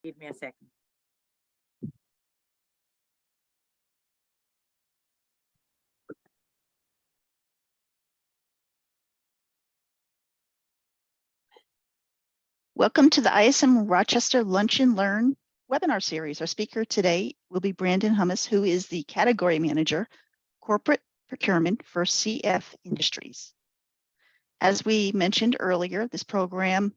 Give me a second. Welcome to the ISM Rochester Lunch and Learn webinar series. Our speaker today will be Brandon Hummons, who is the Category Manager, Corporate Procurement for CF Industries. As we mentioned earlier, this program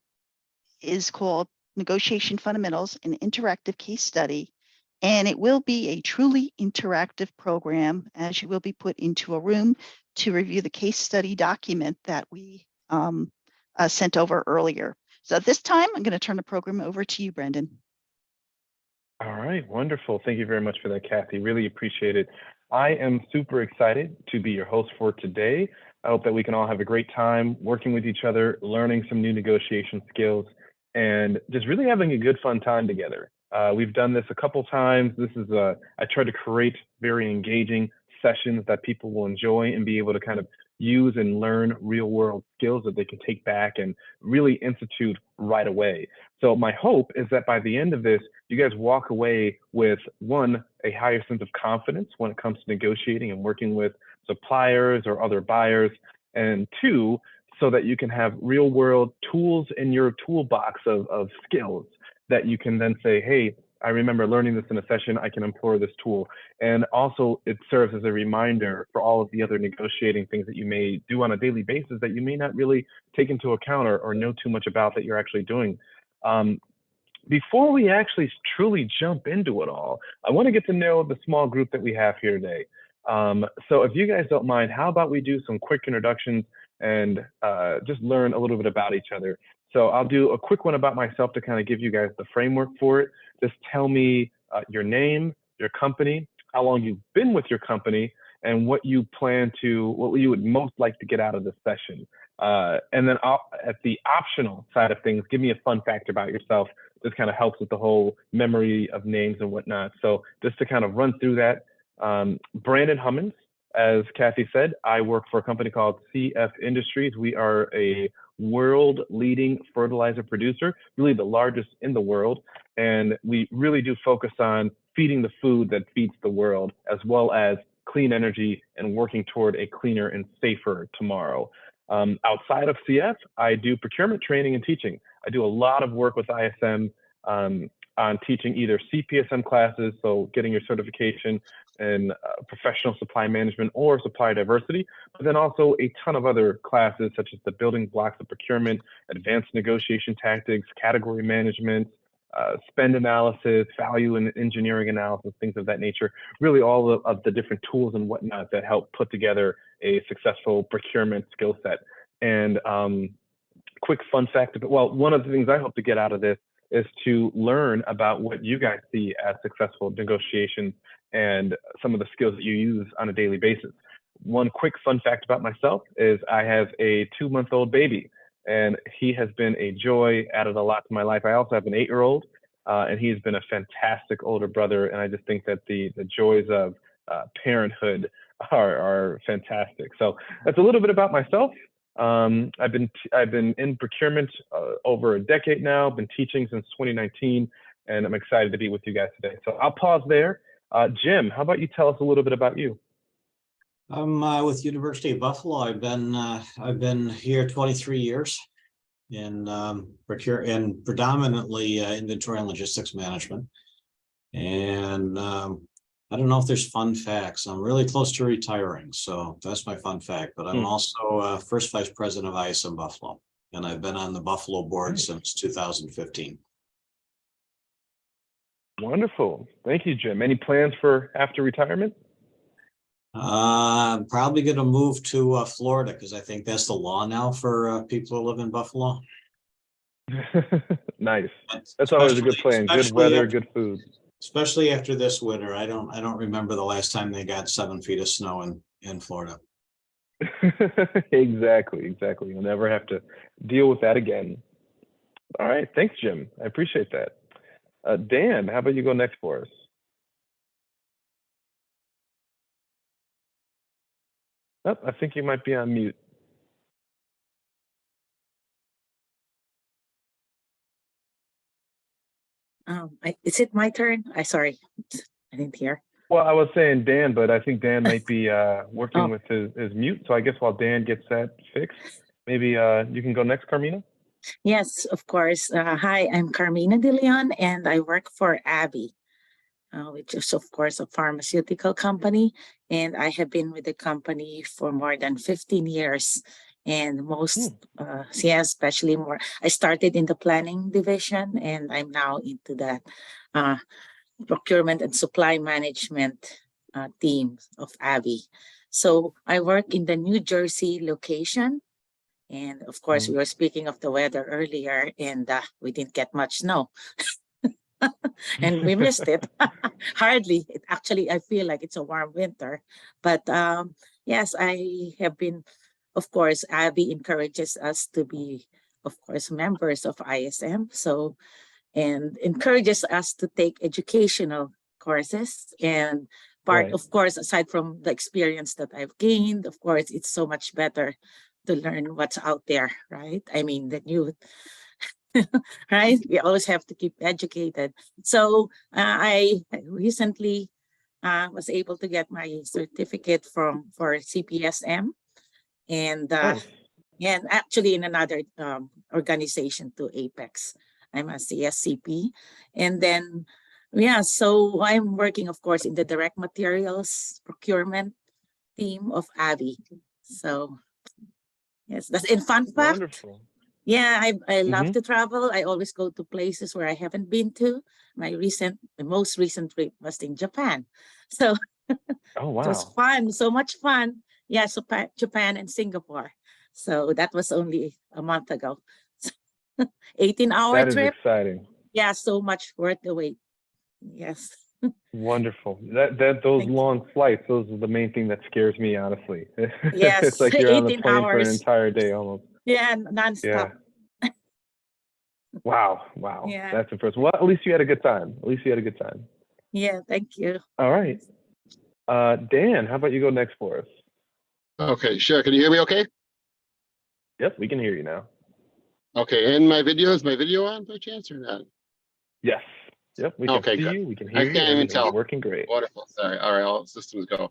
is called Negotiation Fundamentals, an interactive case study, and it will be a truly interactive program as you will be put into a room to review the case study document that we sent over earlier. So at this time, I'm going to turn the program over to you, Brendan. All right, wonderful. Thank you very much for that, Kathy. Really appreciate it. I am super excited to be your host for today. I hope that we can all have a great time working with each other, learning some new negotiation skills, and just really having a good fun time together. We've done this a couple times. I try to create very engaging sessions that people will enjoy and be able to kind of use and learn real world skills that they can take back and really institute right away. So my hope is that by the end of this, you guys walk away with one, a higher sense of confidence when it comes to negotiating and working with suppliers or other buyers, and two, so that you can have real world tools in your toolbox of skills that you can then say, hey, I remember learning this in a session, I can employ this tool. And also it serves as a reminder for all of the other negotiating things that you may do on a daily basis that you may not really take into account or know too much about that you're actually doing. Before we actually truly jump into it all, I want to get to know the small group that we have here today. So if you guys don't mind, how about we do some quick introductions and just learn a little bit about each other. So I'll do a quick one about myself to kind of give you guys the framework for it. Just tell me your name, your company, how long you've been with your company, and what you would most like to get out of this session. And then at the optional side of things, give me a fun fact about yourself. This kind of helps with the whole memory of names and whatnot. So just to kind of run through that, Brandon Hummons, as Kathy said, I work for a company called CF Industries. We are a world-leading fertilizer producer, really the largest in the world. And we really do focus on feeding the food that feeds the world, as well as clean energy and working toward a cleaner and safer tomorrow. Outside of CF, I do procurement training and teaching. I do a lot of work with ISM on teaching either CPSM classes, so getting your certification in professional supply management or supply diversity, but then also a ton of other classes such as the building blocks of procurement, advanced negotiation tactics, category management, spend analysis, value and engineering analysis, things of that nature, really all of the different tools and whatnot that help put together a successful procurement skill set. And quick fun fact, well, one of the things I hope to get out of this is to learn about what you guys see as successful negotiations and some of the skills that you use on a daily basis. One quick fun fact about myself is I have a 2-month-old baby, and he has been a joy, added a lot to my life. I also have an 8-year-old, and he's been a fantastic older brother, and I just think that the joys of parenthood are fantastic. So that's a little bit about myself. I've been in procurement over a decade now, been teaching since 2019, and I'm excited to be with you guys today. So I'll pause there. Jim, how about you tell us a little bit about you? I'm with University of Buffalo. I've been here 23 years in predominantly inventory and logistics management. And I don't know if there's fun facts. I'm really close to retiring, so that's my fun fact. But I'm also first vice president of ISM Buffalo, and I've been on the Buffalo board since 2015. Wonderful. Thank you, Jim. Any plans for after retirement? I'm probably going to move to Florida because I think that's the law now for people who live in Buffalo. Nice. That's always a good plan. Good weather, good food. Especially after this winter. I don't remember the last time they got 7 feet of snow in Florida. Exactly. You'll never have to deal with that again. All right. Thanks, Jim. I appreciate that. Dan, how about you go next for us? Oh, I think you might be on mute. Is it my turn? Sorry, I didn't hear. Well, I was saying Dan, but I think Dan might be working Oh. with his mute. So I guess while Dan gets that fixed, maybe you can go next, Carmina. Yes, of course. Hi, I'm Carmina De Leon, and I work for Abby, which is, of course, a pharmaceutical company. And I have been with the company for more than 15 years. And especially more. I started in the planning division, and I'm now into the procurement and supply management team of Abby. So I work in the New Jersey location. And of course, we were speaking of the weather earlier, and we didn't get much snow. And we missed it. Hardly. I feel like it's a warm winter. But yes, I have been, of course, Abby encourages us to be, of course, members of ISM. And encourages us to take educational courses. And part, Right. of course, aside from the experience that I've gained, of course, it's so much better to learn what's out there, right? I mean, the new, right? We always have to keep educated. So I recently was able to get my certificate for CPSM, and Nice. and actually in another organization to Apex. I'm a CSCP, and then so I'm working, of course, in the direct materials procurement team of Abby. So yes, that's in fun fact. Wonderful. Yeah, I love Mhm. to travel. I always go to places where I haven't been to. The most recent trip was in Japan. So Oh, it was wow. fun, so much fun. Yeah, so Japan and Singapore. So that was only a month ago. 18-hour That is trip. exciting. Yeah, so much worth the wait. Yes. Wonderful. Those Thank you. long flights, those are the main thing that scares me, honestly. Yes, It's like you're on the 18 plane for an hours. entire day almost. Yeah, nonstop. Yeah. Wow. Wow. Yeah. That's impressive. Well, at least you had a good time. At least you had a good time. Yeah, thank you. All right. Dan, how about you go next for us? Okay, sure. Can you hear me okay? Yep, we can hear you now. Okay, and is my video on by chance or not? Yes. Yep, we can Okay, see good. you. We can I hear you. can't even Everything's tell. working great. Wonderful. Sorry. All right, all systems go.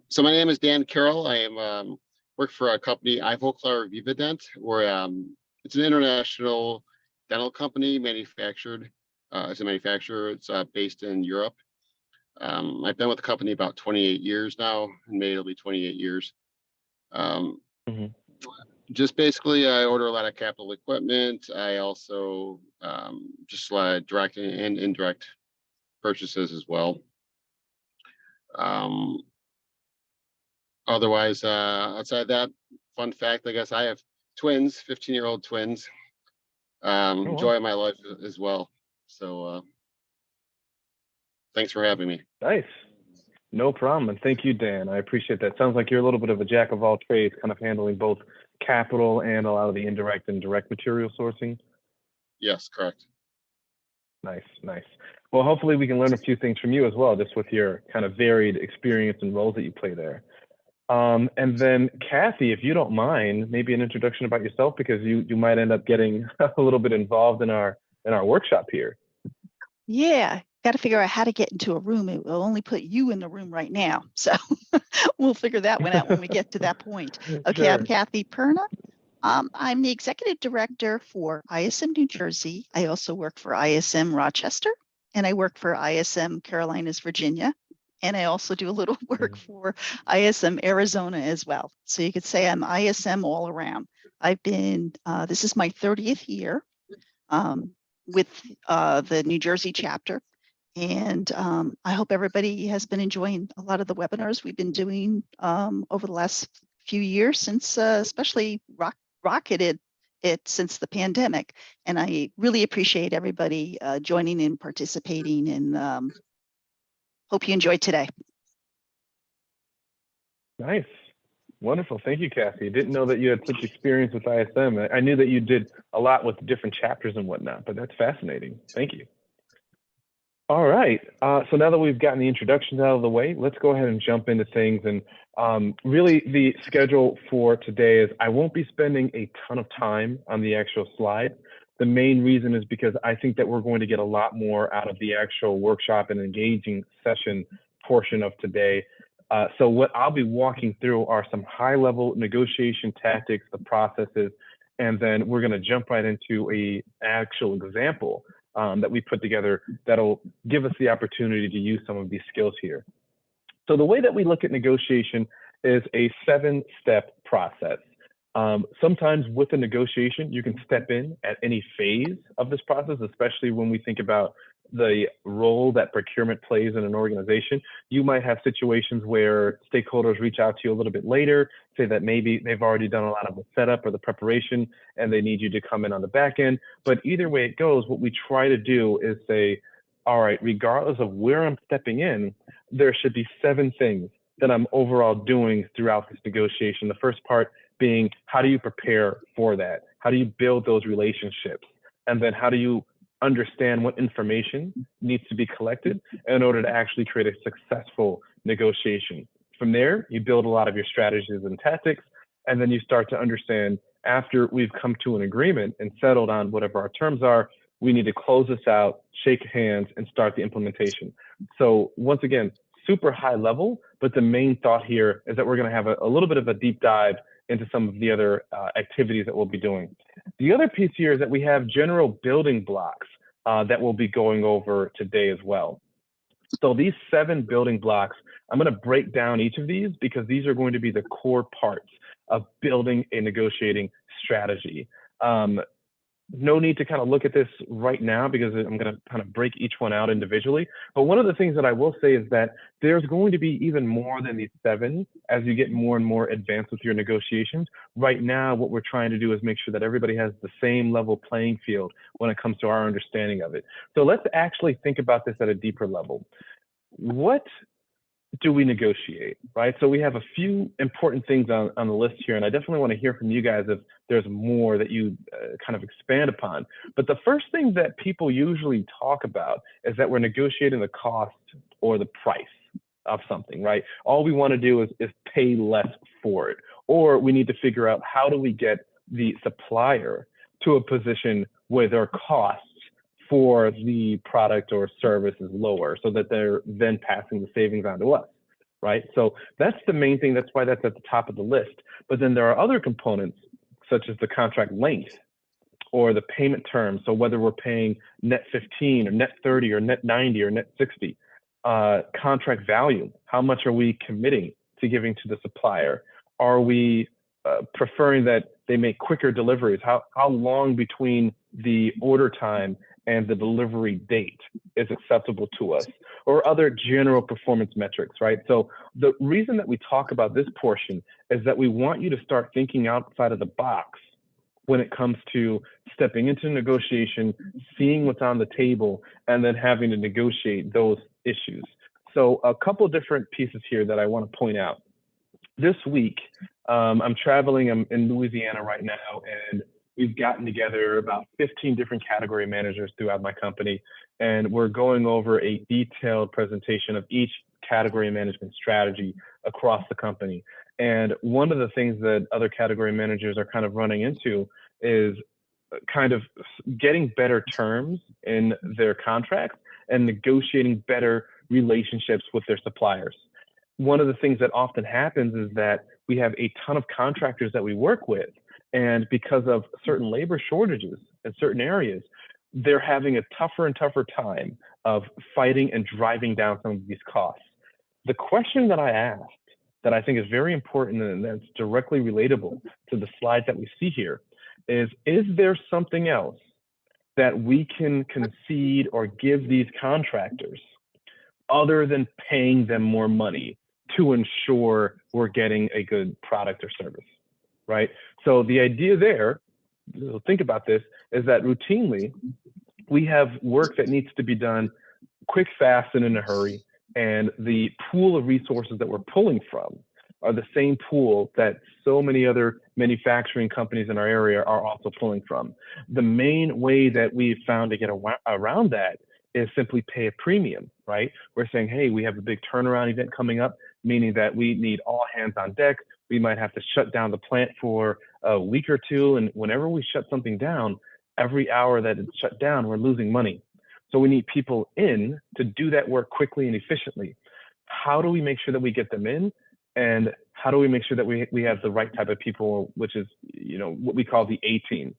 So my name is Dan Carroll. I am work for a company, Ivoclar Vivadent. It's an international dental company manufactured. As a manufacturer, it's based in Europe. I've been with the company about 28 years now. In May, it'll be 28 years. Mhm. Just basically, I order a lot of capital equipment. I also just direct and indirect purchases as well. Otherwise, outside that, fun fact, I guess I have twins, 15-year-old twins. wow. Enjoy my life as well. So thanks for having me. Nice. No problem. And thank you, Dan. I appreciate that. Sounds like you're a little bit of a jack of all trades, kind of handling both capital and a lot of the indirect and direct material sourcing. Yes, correct. Nice, nice. Well, hopefully we can learn a few things from you as well, just with your kind of varied experience and roles that you play there. And then Kathy, if you don't mind, maybe an introduction about yourself, because you might end up getting a little bit involved in our workshop here. Yeah, got to figure out how to get into a room. It will only put you in the room right now. So we'll figure that one out when we get to that point. Okay, Sure. I'm Kathy Perna. I'm the executive director for ISM New Jersey. I also work for ISM Rochester, and I work for ISM Carolinas, Virginia. And I also do a little work for ISM Arizona as well. So you could say I'm ISM all around. I've been, this is my 30th year with the New Jersey chapter. And I hope everybody has been enjoying a lot of the webinars we've been doing over the last few years, since especially rocketed it since the pandemic. And I really appreciate everybody joining and participating, and hope you enjoyed today. Nice. Wonderful. Thank you, Kathy. Didn't know that you had such experience with ISM. I knew that you did a lot with different chapters and whatnot, but that's fascinating. Thank you. All right. So now that we've gotten the introductions out of the way, let's go ahead and jump into things. And really the schedule for today is I won't be spending a ton of time on the actual slide. The main reason is because I think that we're going to get a lot more out of the actual workshop and engaging session portion of today. So what I'll be walking through are some high-level negotiation tactics, the processes, and then we're going to jump right into a actual example that we put together that'll give us the opportunity to use some of these skills here. So the way that we look at negotiation is a 7-step process. Sometimes with a negotiation, you can step in at any phase of this process, especially when we think about the role that procurement plays in an organization. You might have situations where stakeholders reach out to you a little bit later, say that maybe they've already done a lot of the setup or the preparation and they need you to come in on the back end. But either way it goes, what we try to do is say, all right, regardless of where I'm stepping in, there should be 7 things that I'm overall doing throughout this negotiation. The first part being, how do you prepare for that? How do you build those relationships? And then how do you understand what information needs to be collected in order to actually create a successful negotiation? From there, you build a lot of your strategies and tactics, and then you start to understand, after we've come to an agreement and settled on whatever our terms are, we need to close this out, shake hands, and start the implementation. So once again, super high level, but the main thought here is that we're going to have a little bit of a deep dive into some of the other activities that we'll be doing. The other piece here is that we have general building blocks that we'll be going over today as well. So these 7 building blocks, I'm going to break down each of these because these are going to be the core parts of building a negotiating strategy. No need to kind of look at this right now because I'm going to kind of break each one out individually. But one of the things that I will say is that there's going to be even more than these 7 as you get more and more advanced with your negotiations. Right now, what we're trying to do is make sure that everybody has the same level playing field when it comes to our understanding of it. So let's actually think about this at a deeper level. What do we negotiate, right? So we have a few important things on the list here, and I definitely want to hear from you guys if there's more that you kind of expand upon. But the first thing that people usually talk about is that we're negotiating the cost or the price of something, right? All we want to do is pay less for it, or we need to figure out how do we get the supplier to a position where their costs for the product or service is lower so that they're then passing the savings on to us, right? So that's the main thing. That's why that's at the top of the list. But then there are other components such as the contract length or the payment terms. So whether we're paying net 15 or net 30 or net 90 or net 60, contract value, how much are we committing to giving to the supplier? Are we preferring that they make quicker deliveries? How long between the order time and the delivery date is acceptable to us, or other general performance metrics, right? So the reason that we talk about this portion is that we want you to start thinking outside of the box when it comes to stepping into negotiation, seeing what's on the table, and then having to negotiate those issues. So a couple of different pieces here that I want to point out. This week, I'm traveling, I'm in Louisiana right now, and we've gotten together about 15 different category managers throughout my company, and we're going over a detailed presentation of each category management strategy across the company. And one of the things that other category managers are kind of running into is kind of getting better terms in their contracts and negotiating better relationships with their suppliers. One of the things that often happens is that we have a ton of contractors that we work with, and because of certain labor shortages in certain areas, they're having a tougher and tougher time of fighting and driving down some of these costs. The question that I asked that I think is very important and that's directly relatable to the slide that we see here is there something else that we can concede or give these contractors other than paying them more money to ensure we're getting a good product or service, right? So the idea there, think about this, is that routinely we have work that needs to be done quick, fast, and in a hurry. And the pool of resources that we're pulling from are the same pool that so many other manufacturing companies in our area are also pulling from. The main way that we've found to get around that is simply pay a premium, right? We're saying, hey, we have a big turnaround event coming up, meaning that we need all hands on deck. We might have to shut down the plant for a week or two. And whenever we shut something down, every hour that it's shut down, we're losing money. So we need people in to do that work quickly and efficiently. How do we make sure that we get them in? And how do we make sure that we have the right type of people, which is, what we call the A team?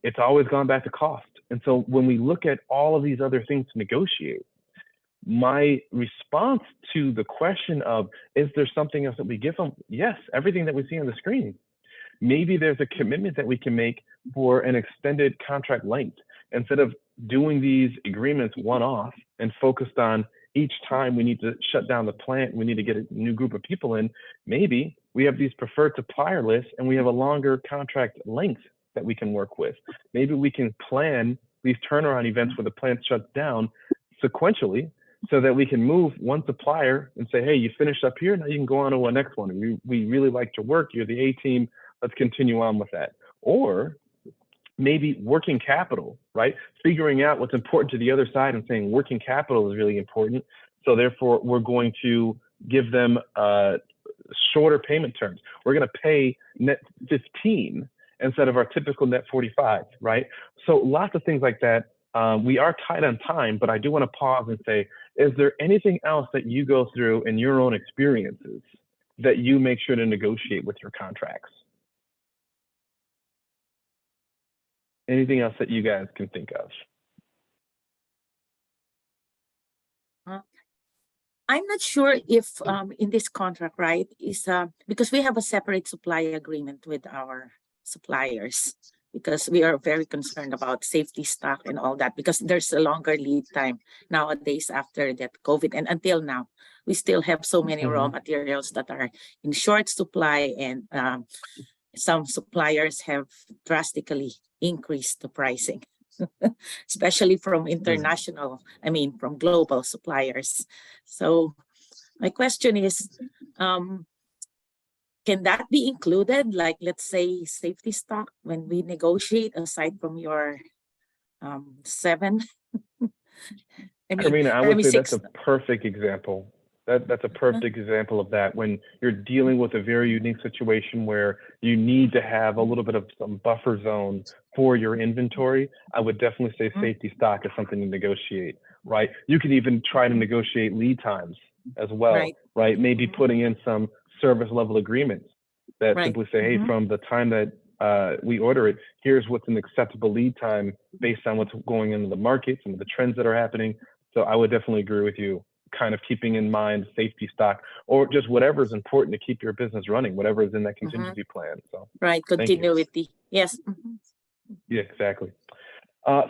It's always gone back to cost. And so when we look at all of these other things to negotiate, my response to the question of, is there something else that we give them? Yes, everything that we see on the screen. Maybe there's a commitment that we can make for an extended contract length. Instead of doing these agreements one-off and focused on each time we need to shut down the plant, we need to get a new group of people in, maybe we have these preferred supplier lists and we have a longer contract length that we can work with. Maybe we can plan these turnaround events where the plant shuts down sequentially so that we can move one supplier and say, hey, you finished up here, now you can go on to a next one. We really liked your work, you're the A team, let's continue on with that. Or maybe working capital, right? Figuring out what's important to the other side and saying working capital is really important. So therefore, we're going to give them shorter payment terms. We're going to pay net 15 instead of our typical net 45, right? So lots of things like that. We are tight on time, but I do want to pause and say, is there anything else that you go through in your own experiences that you make sure to negotiate with your contracts? Anything else that you guys can think of? I'm not sure if in this contract, right, is because we have a separate supply agreement with our suppliers, because we are very concerned about safety stock and all that, because there's a longer lead time nowadays after that COVID. And until now, we still have so many raw materials that are in short supply, and some suppliers have drastically increased the pricing, especially from international, from global suppliers. So my question is, can that be included? Like, let's say safety stock when we negotiate, aside from your 7? Carmina, I would say 6. that's a perfect example. That's a perfect example of that, when you're dealing with a very unique situation where you need to have a little bit of some buffer zone for your inventory. I would definitely say safety stock is something to negotiate, right? You can even try to negotiate lead times as well, right? Maybe putting in some service level agreements that simply say, hey, from the time that we order it, here's what's an acceptable lead time based on what's going into the market, some of the trends that are happening. So I would definitely agree with you, kind of keeping in mind safety stock, or just whatever is important to keep your business running, whatever is in that contingency plan. So continuity. Yes. Yeah, exactly.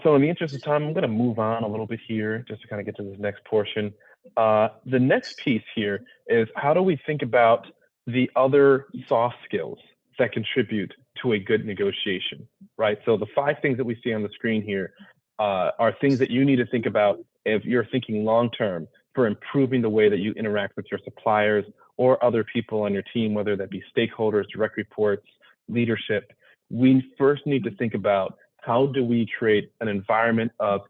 So in the interest of time, I'm going to move on a little bit here just to kind of get to this next portion. The next piece here is, how do we think about the other soft skills that contribute to a good negotiation, right? So the 5 things that we see on the screen here are things that you need to think about if you're thinking long-term for improving the way that you interact with your suppliers or other people on your team, whether that be stakeholders, direct reports, leadership. We first need to think about, how do we create an environment of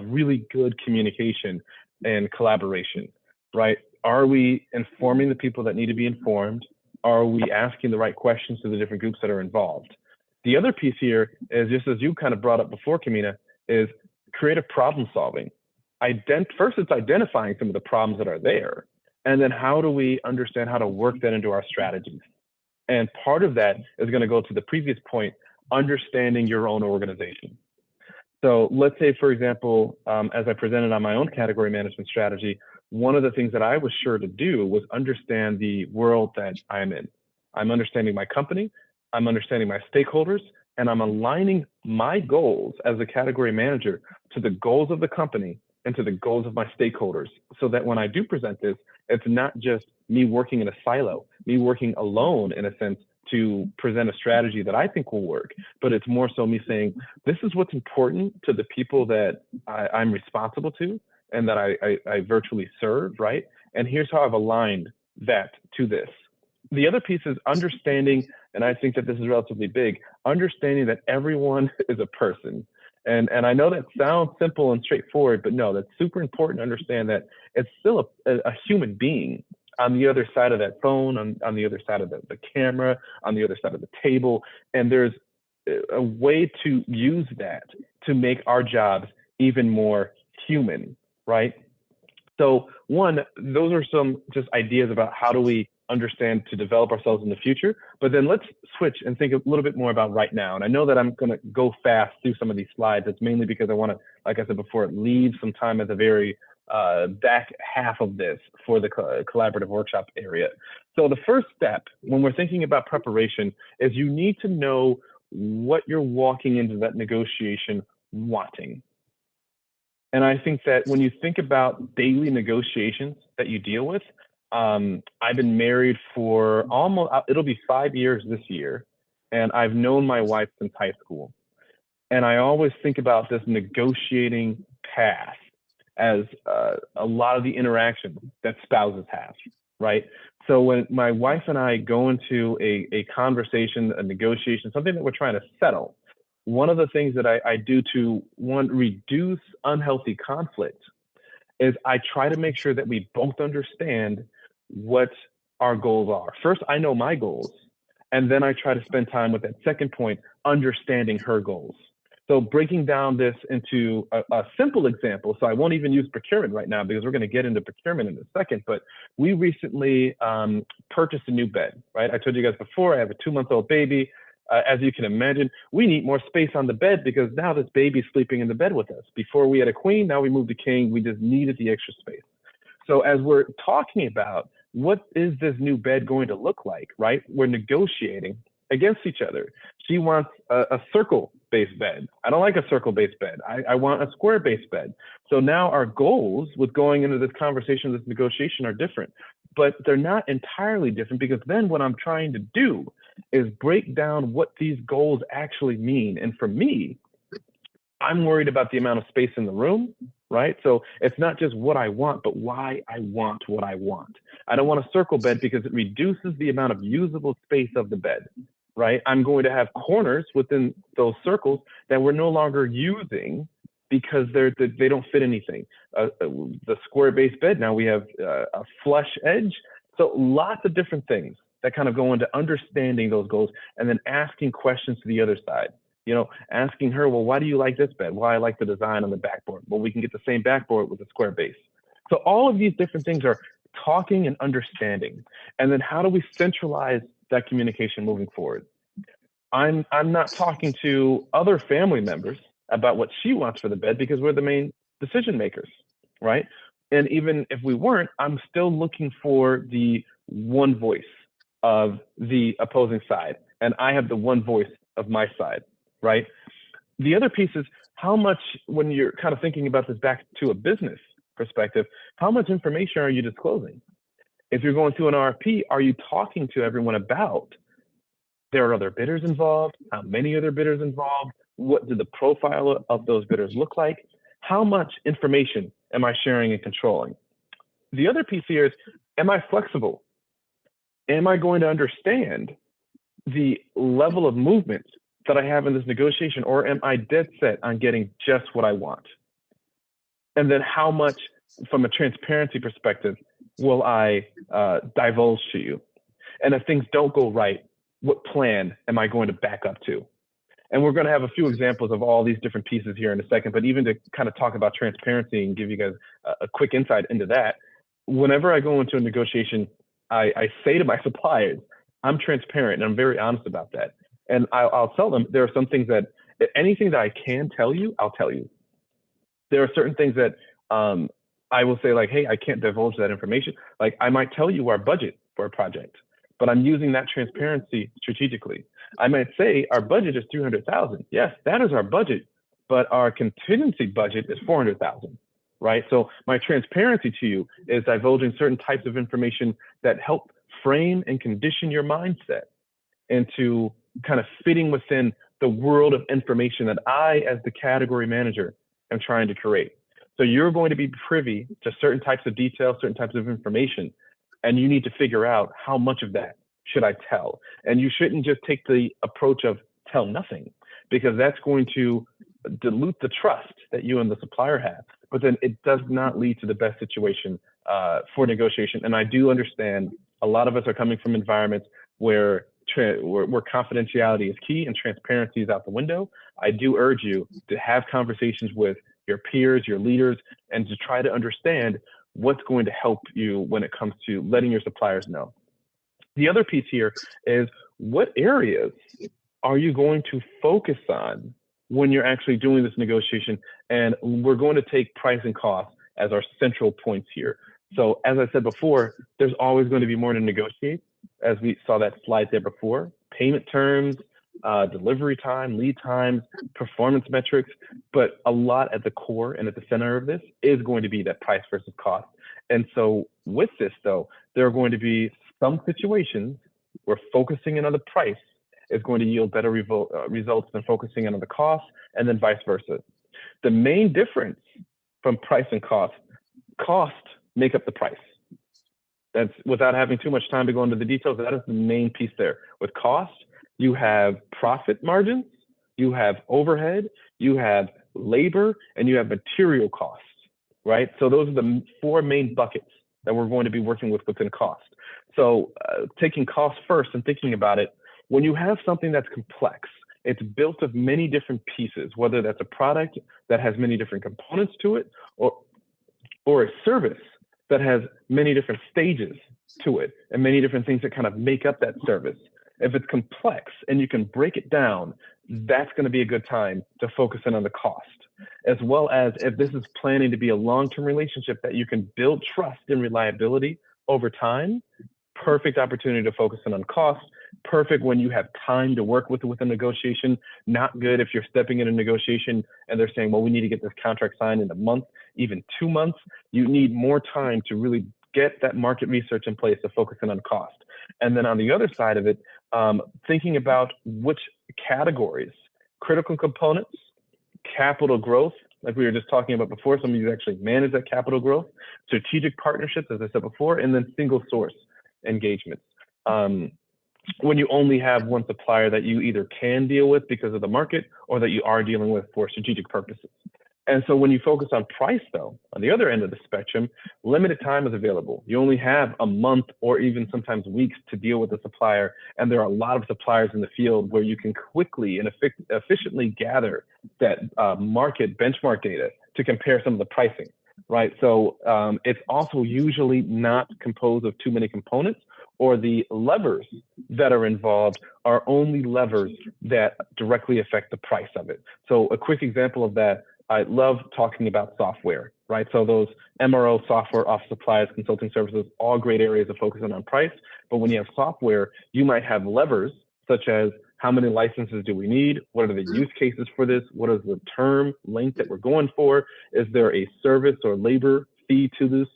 really good communication and collaboration, right? Are we informing the people that need to be informed? Are we asking the right questions to the different groups that are involved? The other piece here is, just as you kind of brought up before, Carmina, is creative problem solving. First, it's identifying some of the problems that are there, and then how do we understand how to work that into our strategies? And part of that is going to go to the previous point, understanding your own organization. So let's say, for example, as I presented on my own category management strategy, one of the things that I was sure to do was understand the world that I'm in. I'm understanding my company, I'm understanding my stakeholders, and I'm aligning my goals as a category manager to the goals of the company and to the goals of my stakeholders, so that when I do present this, it's not just me working in a silo, me working alone in a sense to present a strategy that I think will work, but it's more so me saying, this is what's important to the people that I'm responsible to and that I virtually serve, right? And here's how I've aligned that to this. The other piece is understanding, and I think that this is relatively big, understanding that everyone is a person. And I know that sounds simple and straightforward, but no, that's super important to understand that it's still a human being on the other side of that phone, on the other side of the camera, on the other side of the table. And there's a way to use that to make our jobs even more human, right? So one, those are some just ideas about how do we understand to develop ourselves in the future. But then let's switch and think a little bit more about right now. And I know that I'm going to go fast through some of these slides. It's mainly because I want to, like I said before, leave some time at the very back half of this for the collaborative workshop area. So the first step when we're thinking about preparation is you need to know what you're walking into that negotiation wanting. And I think that when you think about daily negotiations that you deal with, I've been married for almost, it'll be 5 years this year, and I've known my wife since high school. And I always think about this negotiating path as a lot of the interactions that spouses have, right? So when my wife and I go into a conversation, a negotiation, something that we're trying to settle, one of the things that I do to, one, reduce unhealthy conflict is I try to make sure that we both understand what our goals are. First, I know my goals, and then I try to spend time with that second point, understanding her goals. So breaking down this into a simple example, so I won't even use procurement right now because we're going to get into procurement in a second, but we recently purchased a new bed, right? I told you guys before, I have a 2-month-old baby. As you can imagine, we need more space on the bed because now this baby's sleeping in the bed with us. Before we had a queen, now we moved to king. We just needed the extra space. So as we're talking about what is this new bed going to look like, right? We're negotiating against each other. She wants a circle-based bed. I don't like a circle-based bed. I want a square-based bed. So now our goals with going into this conversation, this negotiation are different, but they're not entirely different because then what I'm trying to do is break down what these goals actually mean. And for me, I'm worried about the amount of space in the room, right? So it's not just what I want, but why I want what I want. I don't want a circle bed because it reduces the amount of usable space of the bed, right? I'm going to have corners within those circles that we're no longer using because they don't fit anything. The square-based bed, now we have a flush edge. So lots of different things that kind of go into understanding those goals and then asking questions to the other side. You know, asking her, well, why do you like this bed? Why I like the design on the backboard. Well, we can get the same backboard with a square base. So all of these different things are talking and understanding. And then how do we centralize that communication moving forward? I'm not talking to other family members about what she wants for the bed because we're the main decision makers, right? And even if we weren't, I'm still looking for the one voice of the opposing side. And I have the one voice of my side, right? The other piece is how much, when you're kind of thinking about this back to a business perspective, how much information are you disclosing? If you're going through an RFP, are you talking to everyone about there are other bidders involved? How many other bidders involved? What do the profile of those bidders look like? How much information am I sharing and controlling? The other piece here is, am I flexible? Am I going to understand the level of movement that I have in this negotiation, or am I dead set on getting just what I want? And then how much, from a transparency perspective, will I divulge to you? And if things don't go right, what plan am I going to back up to? And we're going to have a few examples of all these different pieces here in a second, but even to kind of talk about transparency and give you guys a quick insight into that, whenever I go into a negotiation, I say to my suppliers, I'm transparent and I'm very honest about that. And I'll tell them there are some things that, anything that I can tell you, I'll tell you. There are certain things that I will say like, hey, I can't divulge that information. Like I might tell you our budget for a project, but I'm using that transparency strategically. I might say our budget is 300,000. Yes, that is our budget, but our contingency budget is 400,000, right? So my transparency to you is divulging certain types of information that help frame and condition your mindset into kind of fitting within the world of information that I, as the category manager, am trying to create. So you're going to be privy to certain types of details, certain types of information, and you need to figure out how much of that should I tell. And you shouldn't just take the approach of tell nothing, because that's going to dilute the trust that you and the supplier have. But then it does not lead to the best situation for negotiation. And I do understand a lot of us are coming from environments where where confidentiality is key and transparency is out the window, I do urge you to have conversations with your peers, your leaders, and to try to understand what's going to help you when it comes to letting your suppliers know. The other piece here is, what areas are you going to focus on when you're actually doing this negotiation? And we're going to take price and cost as our central points here. So as I said before, there's always going to be more to negotiate, as we saw that slide there before. Payment terms, delivery time, lead times, performance metrics, but a lot at the core and at the center of this is going to be that price versus cost. And so with this though, there are going to be some situations where focusing in on the price is going to yield better results than focusing in on the cost, and then vice versa. The main difference from price and cost make up the price. That's, without having too much time to go into the details, that is the main piece there. With cost, you have profit margins, you have overhead, you have labor, and you have material costs, right? So those are the 4 main buckets that we're going to be working with within cost. So taking cost first and thinking about it, when you have something that's complex, it's built of many different pieces, whether that's a product that has many different components to it, or a service that has many different stages to it and many different things that kind of make up that service. If it's complex and you can break it down, that's going to be a good time to focus in on the cost, as well as if this is planning to be a long-term relationship that you can build trust and reliability over time. Perfect opportunity to focus in on cost. Perfect when you have time to work with a negotiation. Not good if you're stepping in a negotiation and they're saying, well, we need to get this contract signed in a month, even 2 months. You need more time to really get that market research in place to focus in on cost. And then on the other side of it, thinking about which categories, critical components, capital growth, like we were just talking about before, some of you actually manage that capital growth, strategic partnerships, as I said before, and then single source engagements. When you only have one supplier that you either can deal with because of the market or that you are dealing with for strategic purposes. And so when you focus on price though, on the other end of the spectrum, limited time is available. You only have a month or even sometimes weeks to deal with a supplier. And there are a lot of suppliers in the field where you can quickly and efficiently gather that market benchmark data to compare some of the pricing, right? So it's also usually not composed of too many components, or the levers that are involved are only levers that directly affect the price of it. So a quick example of that, I love talking about software, right? So those MRO, software, office supplies, consulting services, all great areas of focusing on price. But when you have software, you might have levers such as how many licenses do we need? What are the use cases for this? What is the term length that we're going for? Is there a service or labor fee to this,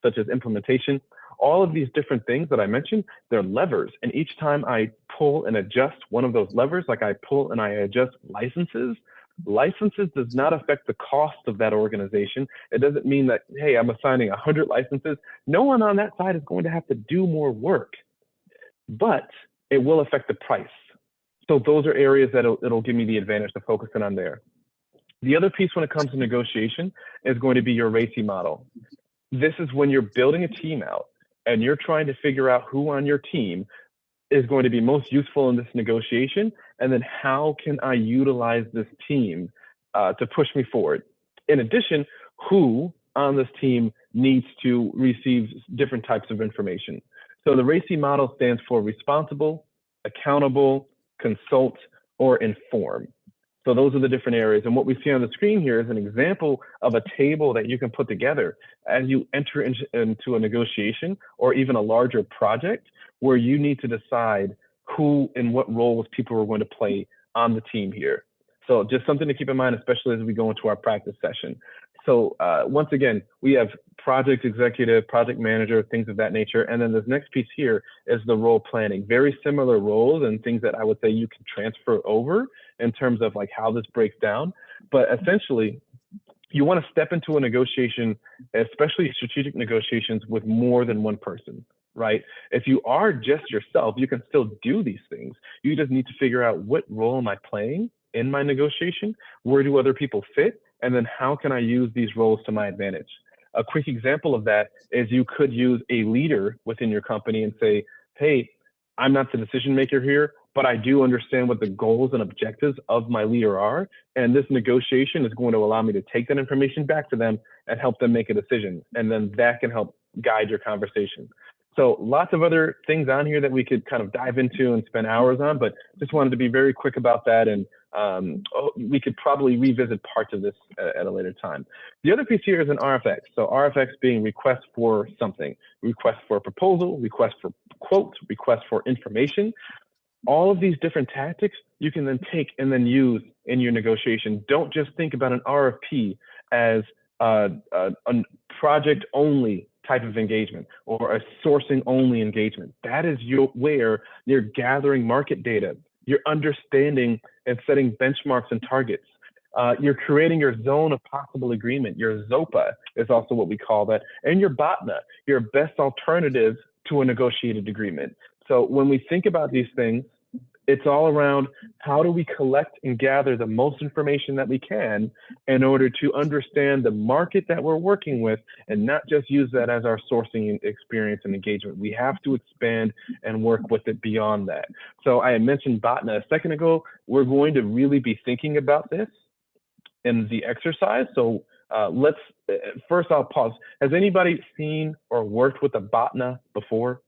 such as implementation? All of these different things that I mentioned, they're levers. And each time I pull and adjust one of those levers, like I pull and I adjust licenses does not affect the cost of that organization. It doesn't mean that, hey, I'm assigning 100 licenses. No one on that side is going to have to do more work, but it will affect the price. So those are areas that it'll give me the advantage to focus in on there. The other piece when it comes to negotiation is going to be your RACI model. This is when you're building a team out and you're trying to figure out who on your team is going to be most useful in this negotiation, and then how can I utilize this team to push me forward. In addition, who on this team needs to receive different types of information. So the RACI model stands for responsible, accountable, consult, or inform. So those are the different areas. And what we see on the screen here is an example of a table that you can put together as you enter into a negotiation or even a larger project where you need to decide who and what roles people are going to play on the team here. So just something to keep in mind, especially as we go into our practice session. So once again, we have project executive, project manager, things of that nature. And then this next piece here is the role planning. Very similar roles and things that I would say you can transfer over in terms of like how this breaks down. But essentially, you want to step into a negotiation, especially strategic negotiations, with more than one person, right? If you are just yourself, you can still do these things. You just need to figure out what role am I playing in my negotiation? Where do other people fit? And then how can I use these roles to my advantage? A quick example of that is you could use a leader within your company and say, hey, I'm not the decision maker here, but I do understand what the goals and objectives of my leader are. And this negotiation is going to allow me to take that information back to them and help them make a decision. And then that can help guide your conversation. So lots of other things on here that we could kind of dive into and spend hours on, but just wanted to be very quick about that. And we could probably revisit parts of this at a later time. The other piece here is an RFX. So RFX being request for something, request for a proposal, request for quote, request for information. All of these different tactics you can then take and then use in your negotiation. Don't just think about an RFP as a project only type of engagement or a sourcing only engagement. That is where you're gathering market data, you're understanding and setting benchmarks and targets. You're creating your zone of possible agreement. Your ZOPA is also what we call that, and your BOTNA, your best alternative to a negotiated agreement. So when we think about these things, it's all around how do we collect and gather the most information that we can in order to understand the market that we're working with and not just use that as our sourcing experience and engagement. We have to expand and work with it beyond that. So I had mentioned BOTNA a second ago. We're going to really be thinking about this in the exercise. So first I'll pause. Has anybody seen or worked with a BOTNA before?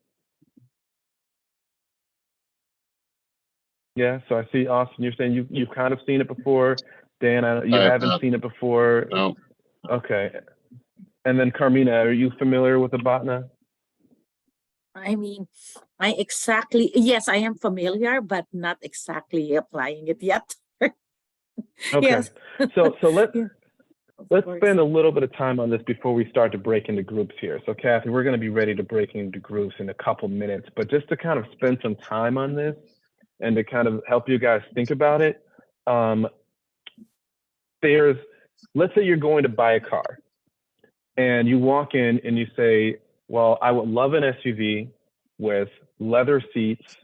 Yeah, so I see Austin, you're saying you've kind of seen it before. Dan, you haven't seen it before. No. Okay. And then Carmina, are you familiar with the BOTNA? I mean, yes, I am familiar, but not exactly applying it yet. Okay. Yes. So let's Yeah, let's course. spend a little bit of time on this before we start to break into groups here. So Kathy, we're going to be ready to break into groups in a couple minutes, but just to kind of spend some time on this and to kind of help you guys think about it, let's say you're going to buy a car and you walk in and you say, well, I would love an SUV with leather seats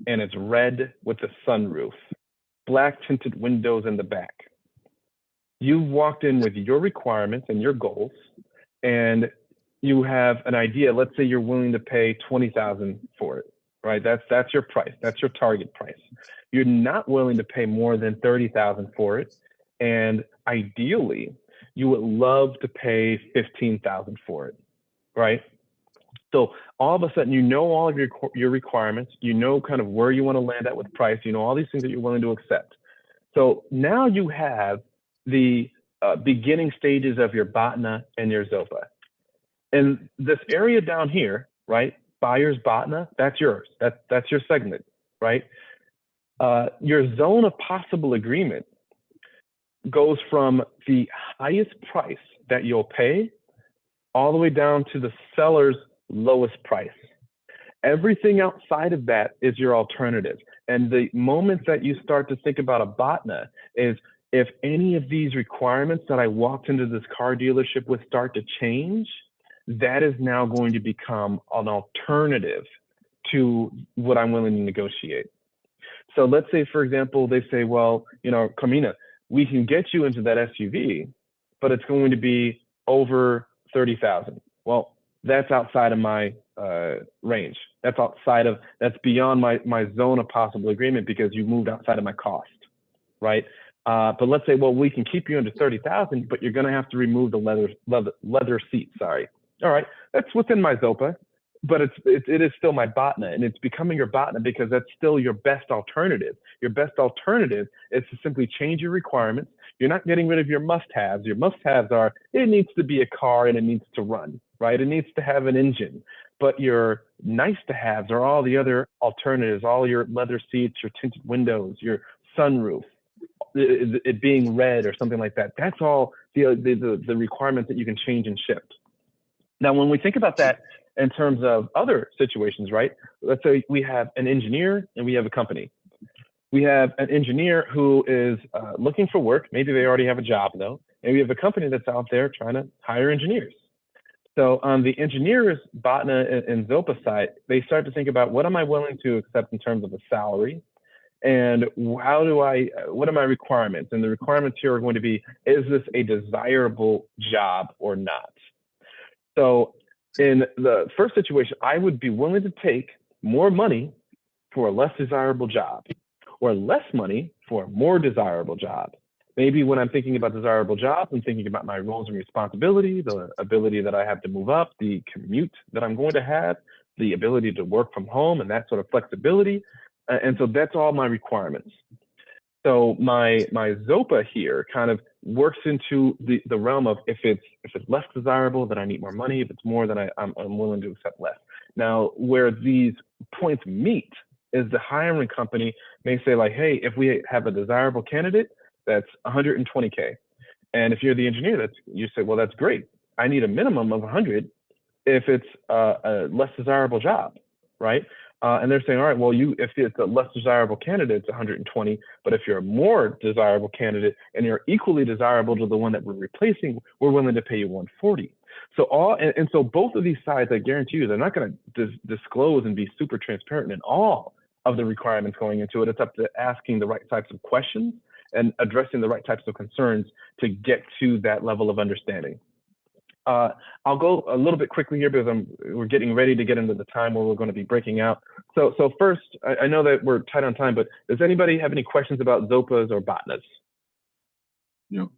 and it's red with a sunroof, black tinted windows in the back. You've walked in with your requirements and your goals, and you have an idea. Let's say you're willing to pay $20,000 for it, right? That's your price. That's your target price. You're not willing to pay more than $30,000 for it, and ideally, you would love to pay $15,000 for it, right? So all of a sudden, you know all of your requirements. You know kind of where you want to land at with price. You know all these things that you're willing to accept. So now you have the beginning stages of your BOTNA and your ZOPA. And this area down here, right, buyer's BOTNA, that's yours. That's your segment, right? Your zone of possible agreement goes from the highest price that you'll pay all the way down to the seller's lowest price. Everything outside of that is your alternative. And the moment that you start to think about a BOTNA is if any of these requirements that I walked into this car dealership with start to change, that is now going to become an alternative to what I'm willing to negotiate. So let's say, for example, they say, well, you know, Carmina, we can get you into that SUV, but it's going to be over 30,000. Well, that's outside of my range. That's beyond my zone of possible agreement because you moved outside of my cost, right? But let's say, well, we can keep you under 30,000, but you're going to have to remove the leather seat. Sorry. All right, that's within my ZOPA, but it is still my BOTNA, and it's becoming your BOTNA because that's still your best alternative. Your best alternative is to simply change your requirements. You're not getting rid of your must-haves. Your must-haves are it needs to be a car and it needs to run, right? It needs to have an engine. But your nice-to-haves are all the other alternatives, all your leather seats, your tinted windows, your sunroof, it being red or something like that. That's all the requirements that you can change and shift. Now, when we think about that in terms of other situations, right? Let's say we have an engineer and we have a company. We have an engineer who is looking for work. Maybe they already have a job though. And we have a company that's out there trying to hire engineers. So on the engineer's BOTNA and ZOPA side, they start to think about what am I willing to accept in terms of a salary? And what are my requirements? And the requirements here are going to be, is this a desirable job or not? So in the first situation, I would be willing to take more money for a less desirable job, or less money for a more desirable job. Maybe when I'm thinking about desirable jobs, I'm thinking about my roles and responsibilities, the ability that I have to move up, the commute that I'm going to have, the ability to work from home, and that sort of flexibility. And so that's all my requirements. So my ZOPA here kind of works into the realm of if it's less desirable, then I need more money. If it's more, then I'm willing to accept less. Now, where these points meet is the hiring company may say like, hey, if we have a desirable candidate, that's 120K. And if you're the engineer, you say, well, that's great. I need a minimum of 100 if it's a less desirable job, right? And they're saying, all right, well, if it's a less desirable candidate, it's 120. But if you're a more desirable candidate and you're equally desirable to the one that we're replacing, we're willing to pay you 140. So so both of these sides, I guarantee you, they're not going to disclose and be super transparent in all of the requirements going into it. It's up to asking the right types of questions and addressing the right types of concerns to get to that level of understanding. I'll go a little bit quickly here because we're getting ready to get into the time where we're going to be breaking out. So first, I know that we're tight on time, but does anybody have any questions about ZOPAs or BOTNAs? No.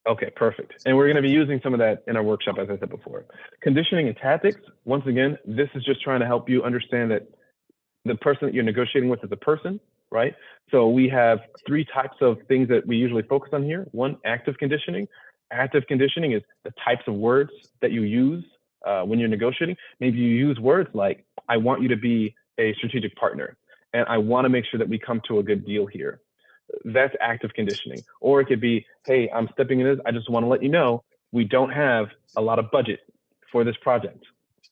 Okay, perfect. And we're going to be using some of that in our workshop, as I said before. Conditioning and tactics, once again, this is just trying to help you understand that the person that you're negotiating with is a person, right? So we have 3 types of things that we usually focus on here. One, active conditioning. Active conditioning is the types of words that you use when you're negotiating. Maybe you use words like, I want you to be a strategic partner, and I want to make sure that we come to a good deal here. That's active conditioning. Or it could be, hey, I'm stepping in this. I just want to let you know, we don't have a lot of budget for this project,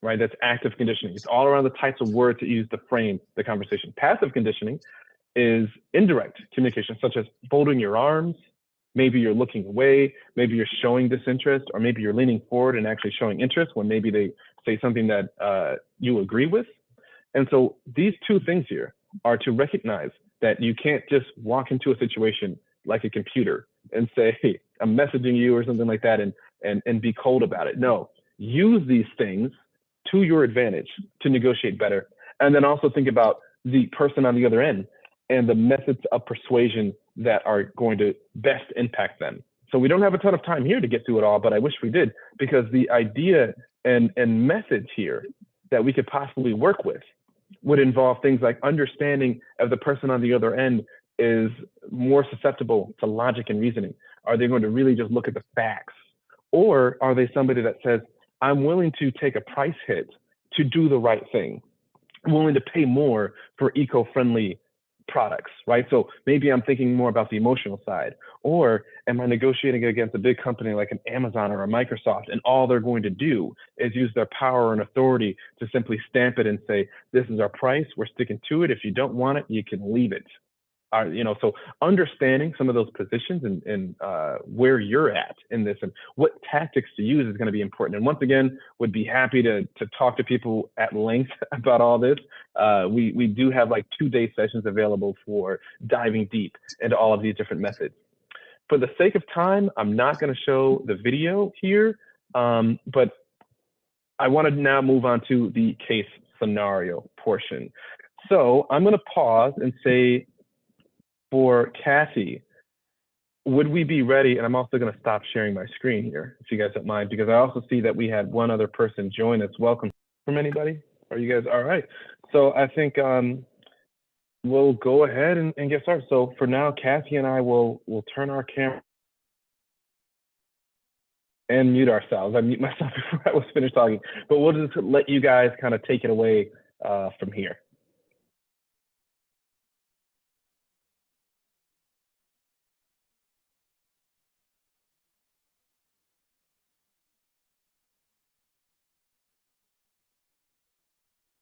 right? That's active conditioning. It's all around the types of words that you use to frame the conversation. Passive conditioning is indirect communication, such as folding your arms. Maybe you're looking away, maybe you're showing disinterest, or maybe you're leaning forward and actually showing interest when maybe they say something that you agree with. And so these 2 things here are to recognize that you can't just walk into a situation like a computer and say, hey, I'm messaging you or something like that and be cold about it. No, use these things to your advantage to negotiate better. And then also think about the person on the other end and the methods of persuasion that are going to best impact them. So we don't have a ton of time here to get through it all, but I wish we did, because the idea and methods here that we could possibly work with would involve things like understanding if the person on the other end is more susceptible to logic and reasoning. Are they going to really just look at the facts? Or are they somebody that says, I'm willing to take a price hit to do the right thing? I'm willing to pay more for eco-friendly products, right? So maybe I'm thinking more about the emotional side. Or am I negotiating against a big company like an Amazon or a Microsoft, and all they're going to do is use their power and authority to simply stamp it and say, this is our price, we're sticking to it. If you don't want it, you can leave it. So understanding some of those positions and where you're at in this and what tactics to use is going to be important. And once again, would be happy to talk to people at length about all this. We do have like 2-day sessions available for diving deep into all of these different methods. For the sake of time, I'm not going to show the video here, but I want to now move on to the case scenario portion. So I'm going to pause and say, for Kathy, would we be ready? And I'm also going to stop sharing my screen here, if you guys don't mind, because I also see that we had one other person join us. Welcome from anybody? Are you guys all right? So I think we'll go ahead and get started. So for now, Kathy and I will turn our camera and mute ourselves. I mute myself before I was finished talking, but we'll just let you guys kind of take it away from here.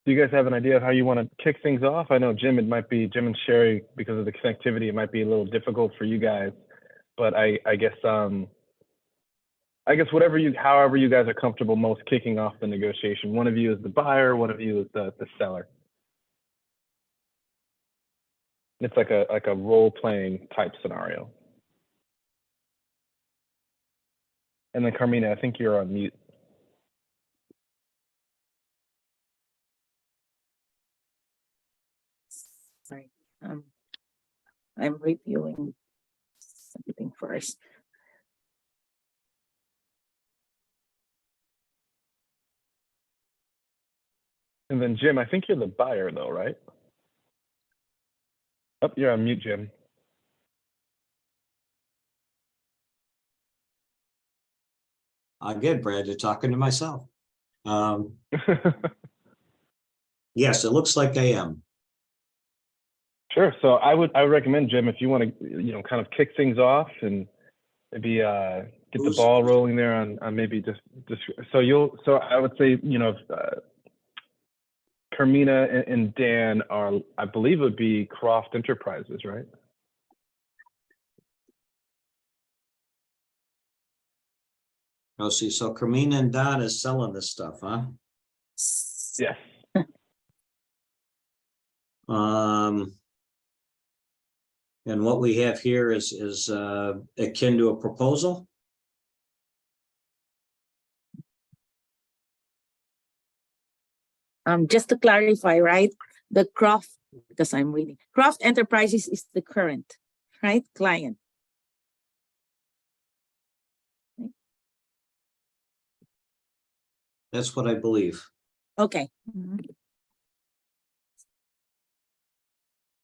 Do you guys have an idea of how you want to kick things off? I know Jim and Sherry, because of the connectivity, it might be a little difficult for you guys, but I guess however you guys are comfortable most kicking off the negotiation. One of you is the buyer, one of you is the seller. It's like a role-playing type scenario. And then Carmina, I think you're on mute. Um, I'm reviewing something first. And then Jim, I think you're the buyer though, right? Oh, you're on mute, Jim. Again, Brad, you're talking to myself. Yes, it looks like I am. Sure. So I would recommend, Jim, if you want to, kind of kick things off and maybe get the ball rolling there on maybe just so I would say, Carmina and Dan are, I believe it would be Croft Enterprises, right? Oh, see, so Carmina and Don is selling this stuff, huh? Yes. And what we have here is akin to a proposal. Just to clarify, right? The Croft, because I'm reading, Croft Enterprises is the current, right, client. That's what I believe. Okay.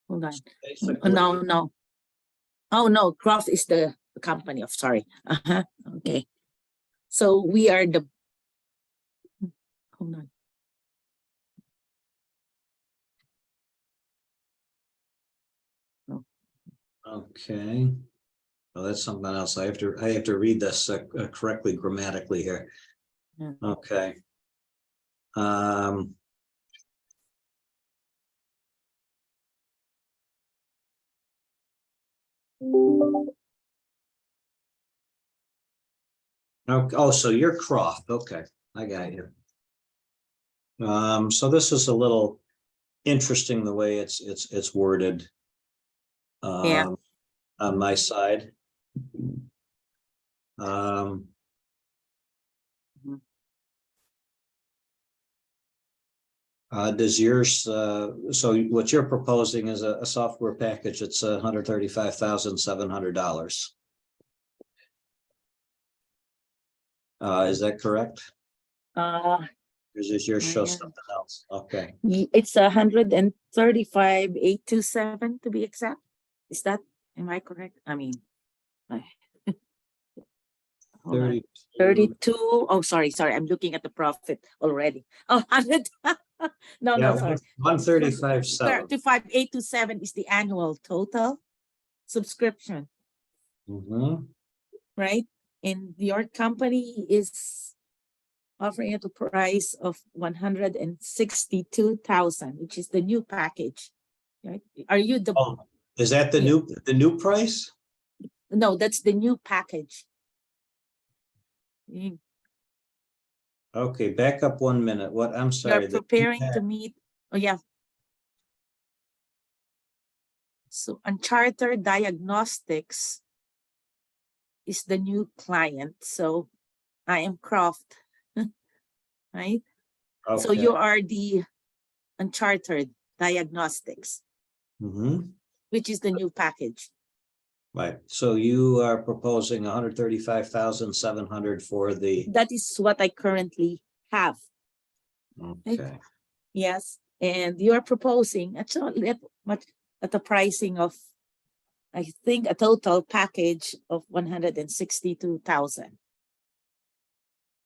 Hold on. No. Oh no, Croft is the company of, sorry. Okay. So we are the, hold on. Okay. Well, that's something else. I have to read this correctly grammatically here. Yeah. Okay. Oh, so you're Croft. Okay, I got you. So this is a little interesting the way it's worded. Yeah. On my side. Does yours, so what you're proposing is a software package that's $135,700. Is that correct? Or does yours show something else? Okay. It's 135,827 to be exact. Is that, am I correct? I mean, hold on. 32. Oh, sorry. I'm looking at the profit already. Oh, 100. No, sorry. 135,700. 35,827 is the annual total subscription, right? And your company is offering at a price of 162,000, which is the new package, right? Are you the? Oh, is that the new price? No, that's the new package. Okay, back up 1 minute. What? I'm sorry. You're preparing to meet. Oh yeah. So Uncharted Diagnostics is the new client. So I am Croft, right? Okay. So you are the Uncharted Diagnostics, which is the new package. Right. So you are proposing 135,700 for the. That is what I currently have. Okay. Yes, and you are proposing at the pricing of, I think, a total package of 162,000.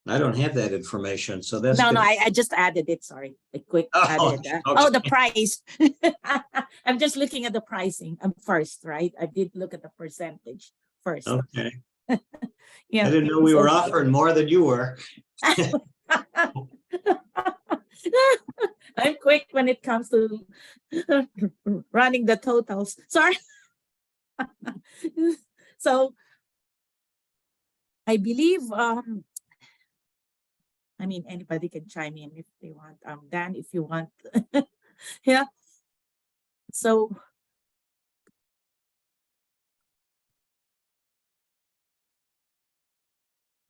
I don't have that information, so that's. No, I just added it. Sorry, a quick added. Okay. Oh, the price. I'm just looking at the pricing. I'm first, right? I did look at the percentage first. Okay. Yeah. I didn't know we were offering more than you were. I'm quick when it comes to running the totals. Sorry. So I believe, I mean, anybody can chime in if they want. Dan, if you want. Yeah. So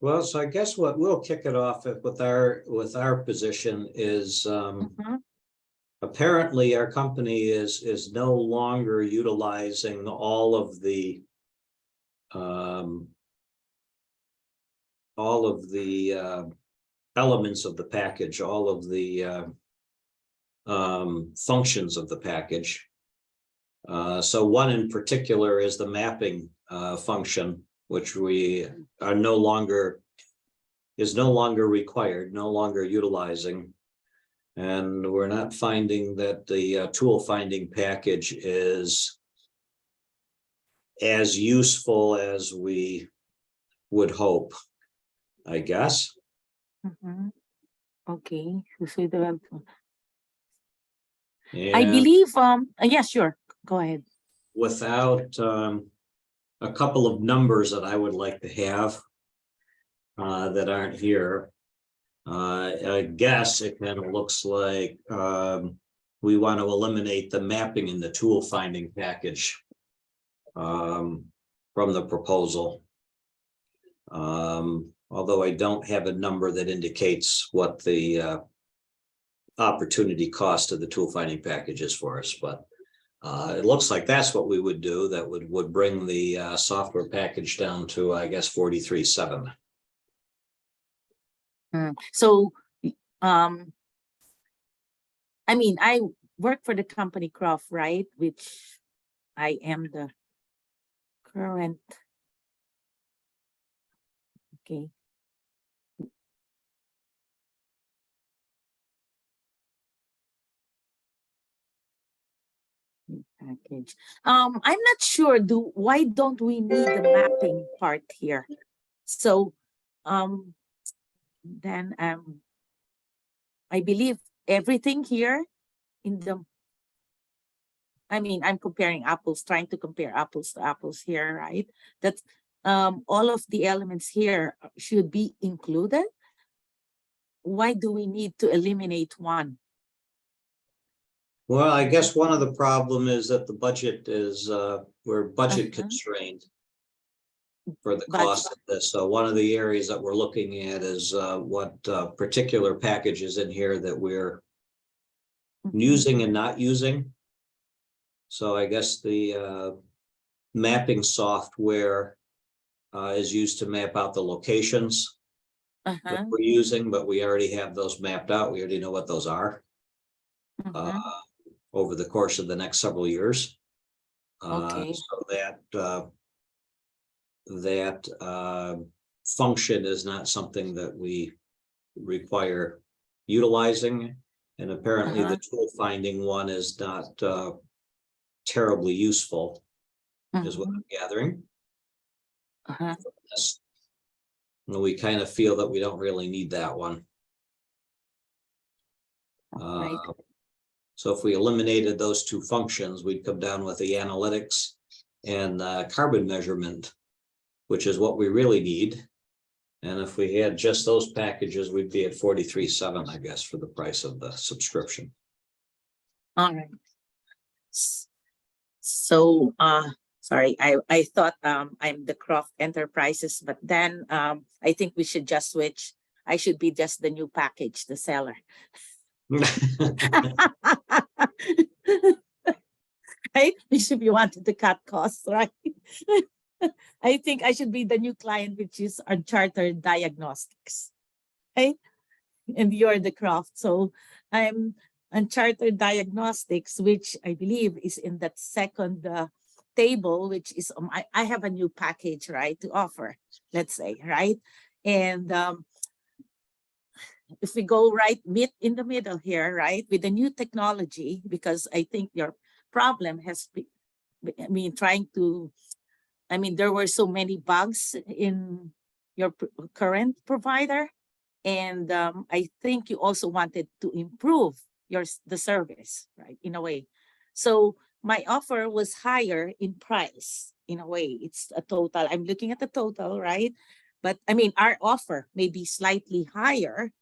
Well, so I guess what we'll kick it off with our position is a apparently our company is no longer utilizing all of the elements of the package, all of the functions of the package. So one in particular is the mapping function, which we are no longer required, no longer utilizing. And we're not finding that the tool finding package is as useful as we would hope, I guess. Mhm. Okay, so the I And believe, yeah, sure, go ahead. without a couple of numbers that I would like to have that aren't here, I guess it kind of looks like we want to eliminate the mapping in the tool finding package from the proposal. Although I don't have a number that indicates what the opportunity cost of the tool finding package is for us, but it looks like that's what we would do. That would bring the software package down to, I guess, 43.7. So, I mean, I work for the company Croft, right? Which I am the current. Okay. Package. I'm not sure. Why don't we need the mapping part here? So, then I believe everything here in the. I mean, I'm comparing apples, trying to compare apples to apples here, right? That all of the elements here should be included. Why do we need to eliminate one? Well, I guess one of the problem is that the budget is we're budget Uh-huh. constrained for the cost of this. So one of the areas that we're looking at is what particular packages in here that we're using and not using. So I guess the mapping software is used to map out the locations that we're using, but we already have those mapped out. We already know what those are over the course of the next several years. Okay. So that function is not something that we require utilizing. And apparently the tool finding one is not terribly useful, is what I'm gathering. We kind of feel that we don't really need that one. Right. So if we eliminated those two functions, we'd come down with the analytics and carbon measurement, which is what we really need. And if we had just those packages, we'd be at 43.7, I guess, for the price of the subscription. All right. So, sorry, I thought I'm the Croft Enterprises, but then I think we should just switch. I should be just the new package, the seller. Right? If you wanted to cut costs, right? I think I should be the new client, which is Uncharted Diagnostics, right? And you're the Croft. So I'm Uncharted Diagnostics, which I believe is in that second table, which is I have a new package, right, to offer, let's say, right? And if we go right in the middle here, right, with the new technology, because I think your problem has been, there were so many bugs in your current provider. And I think you also wanted to improve the service, right, in a way. So my offer was higher in price, in a way. It's a total, I'm looking at the total, right? But I mean, our offer may be slightly higher,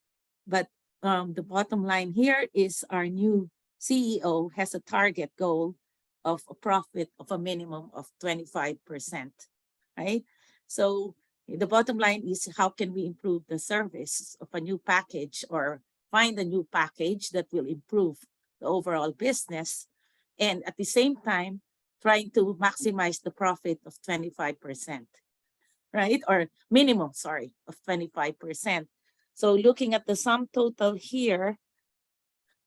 but the bottom line here is our new CEO has a target goal of a profit of a minimum of 25%, right? So the bottom line is, how can we improve the service of a new package or find a new package that will improve the overall business, and at the same time, trying to maximize the profit of 25%, right? Or minimum, sorry, of 25%. So looking at the sum total here,